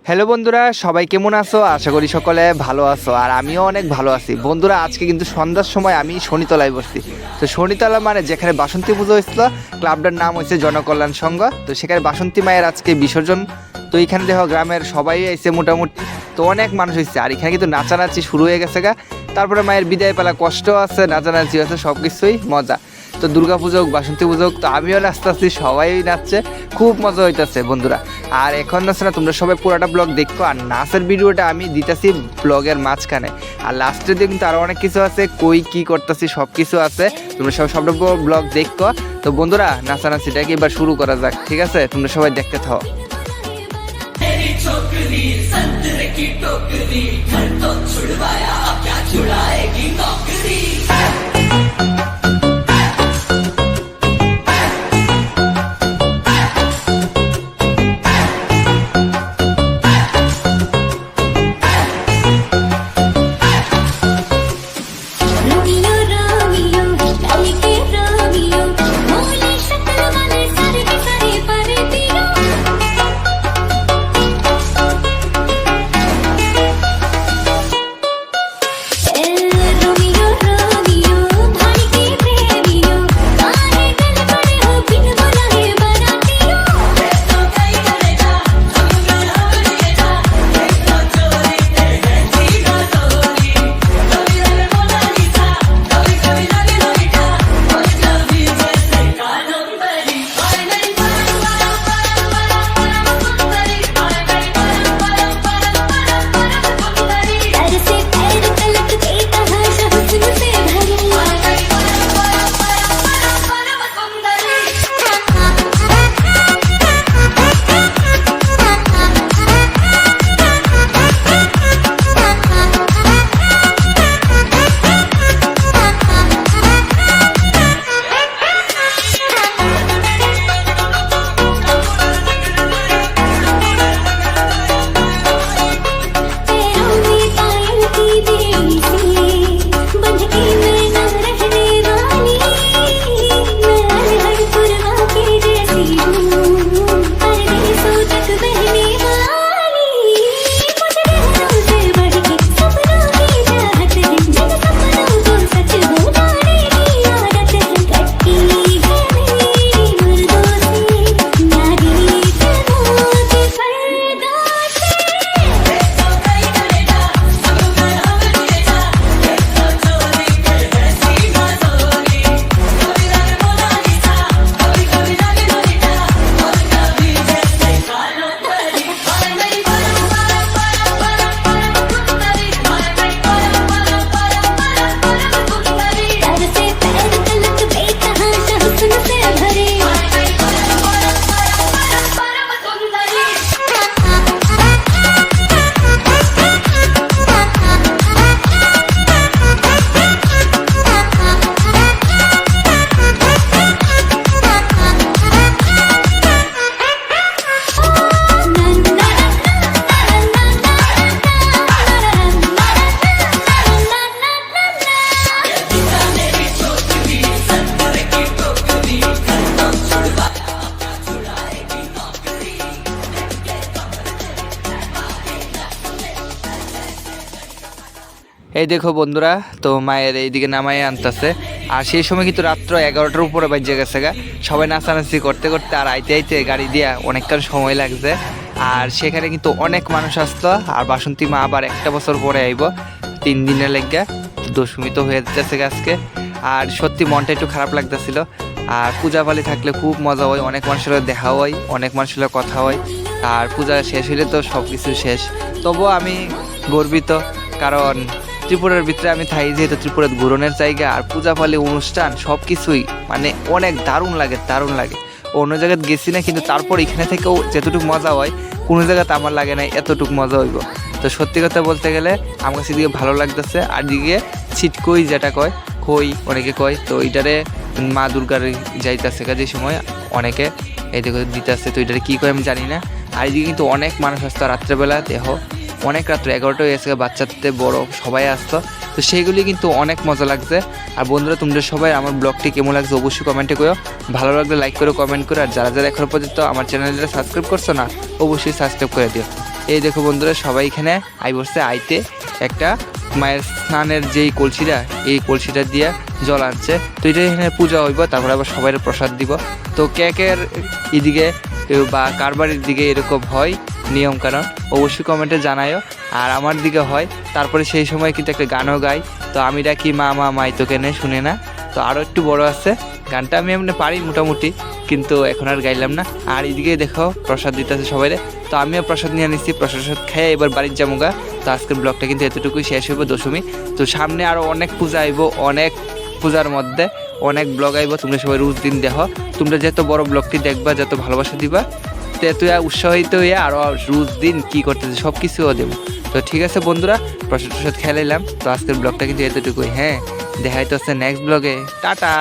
Hello বন্ধুরা, সবাই কেমন আছো? আশা করি সকলে ভালো আছো, আর আমিও অনেক ভালো আছি। বন্ধুরা, আজকে কিন্তু সন্ধ্যার সময় আমি শনিতলায় বসছি। তো শনিতলা মানে যেখানে বাসন্তী পুজো হয়েছিল, ক্লাবটার নাম হচ্ছে জনকল্যাণ সংঘ। তো সেখানে বাসন্তী মায়ের আজকে বিসর্জন। তো এখানে দেখো গ্রামের সবাই এসে মোটামুটি, তো অনেক মানুষ হয়েছে। আর এখানে কিন্তু নাচানাচি শুরু হয়ে গেছে গা। তারপরে মায়ের বিদায় পেলা কষ্ট আছে, নাচানাচি আছে, সব কিছুই মজা। তো দুর্গা পুজো হোক, বাসন্তী পুজো হোক, তো আমিও নাচতেছি, সবাই নাচছে, খুব মজা হইতেছে বন্ধুরা। আর এখন নাচছে না, তোমরা সবাই পুরাটা ব্লগ দেখো। আর নাচের ভিডিওটা আমি দিতেছি ব্লগের মাঝখানে, আর লাস্টে দিয়ে কিন্তু আরও অনেক কিছু আছে, কই কি করতেছি সব কিছু আছে, তোমরা সবটা ব্লগ দেখো। তো বন্ধুরা, নাচানাচিটাকে এবার শুরু করা যাক, ঠিক আছে? তোমরা সবাই দেখতে থাও। এই দেখো বন্ধুরা, তো মায়ের এইদিকে নামাই আনতেছে। আর সেই সময় কিন্তু রাত্র 11টার উপরে বাজে গেছে গা। সবাই নাচানাচি করতে করতে আর আইতে আইতে গাড়ি দিয়া অনেকক্ষণ সময় লাগছে। আর সেখানে কিন্তু অনেক মানুষ আসতো। আর বাসন্তী মা আবার একটা বছর পরে আইব, 3 দিনের লেগে। দশমী তো হয়ে যেতেছে আজকে। আর সত্যি মনটা একটু খারাপ লাগতেছিল। আর পূজা পালি থাকলে খুব মজা হয়, অনেক মানুষের দেখা হয়, অনেক মানুষের কথা হয়। আর পূজা শেষ হইলে তো সব কিছু শেষ। তবুও আমি গর্বিত, কারণ ত্রিপুরার ভিতরে আমি থাই, যেহেতু ত্রিপুরার ঘুরনের জায়গা। আর পূজা পালি অনুষ্ঠান সব কিছুই মানে অনেক দারুণ লাগে, দারুণ লাগে। অন্য জায়গায় গেছি না, কিন্তু তারপর এখানে থেকেও যেতটুকু মজা হয় কোনো জায়গাতে আমার লাগে না এতটুকু মজা হইব। তো সত্যি কথা বলতে গেলে আমার কাছে দিকে ভালো লাগতেছে। আর দিকে ছিটকই যেটা কয়, খই অনেকে কয়, তো এটারে মা দুর্গার যাইতেছে যে সময় অনেকে এই দেখো দিতেছে। তো এটারে কী কয় আমি জানি না। আর এদিকে কিন্তু অনেক মানুষ আসতো রাত্রেবেলা, দেহ অনেক রাত্রে 11টা হয়েছে, বাচ্চাতে বড় সবাই আসতো। তো সেইগুলি কিন্তু অনেক মজা লাগছে। আর বন্ধুরা, তোমরা সবাই আমার ব্লগটি কেমন লাগছে অবশ্যই কমেন্টে করো। ভালো লাগলে লাইক করে কমেন্ট করো। আর যারা যারা এখনো পর্যন্ত আমার চ্যানেলটা সাবস্ক্রাইব করছো না, অবশ্যই সাবস্ক্রাইব করে দিও। এই দেখো বন্ধুরা সবাই এখানে বসছে আইতে একটা মায়ের স্নানের যেই কলসিটা এই কলসিটা দিয়ে জল আনছে। তো এটা এখানে পূজা হইব, তারপরে আবার সবাই প্রসাদ দিব। তো কেকের এদিকে বা কার বাড়ির দিকে এরকম হয় নিয়ম কারণ অবশ্যই কমেন্টে জানায়ও। আর আমার দিকে হয়, তারপরে সেই সময় কিন্তু একটা গানও গাই। তো আমি ডাকি মা মা মাই তো কেনে শুনে না। তো আরও একটু বড় আছে গানটা, আমি এমনি পারি মোটামুটি, কিন্তু এখন আর গাইলাম না। আর এদিকে দেখো প্রসাদ দিতেছে সবাই। তো আমিও প্রসাদ নিয়ে নিচ্ছি, প্রসাদ খেয়ে এবার বাড়ির যামুগা। তো আজকের ব্লগটা কিন্তু এতটুকুই শেষ হইব দশমী। তো সামনে আরও অনেক পূজা আইব, অনেক পূজার মধ্যে অনেক ব্লগ আইব। তোমরা সবাই রোজ দিন দেখো, তোমরা যত বড় ব্লগটি দেখবা, যত ভালোবাসা দিবা, তুই উৎসাহিত হইয়া আরও রোজ দিন কী করতেছে সব কিছুও দেবো। তো ঠিক আছে বন্ধুরা, প্রসাদ খেলাইলাম। তো আজকের ব্লগটা কিন্তু এতটুকুই। হ্যাঁ, দেখা হচ্ছে নেক্সট ব্লগে। টাটা।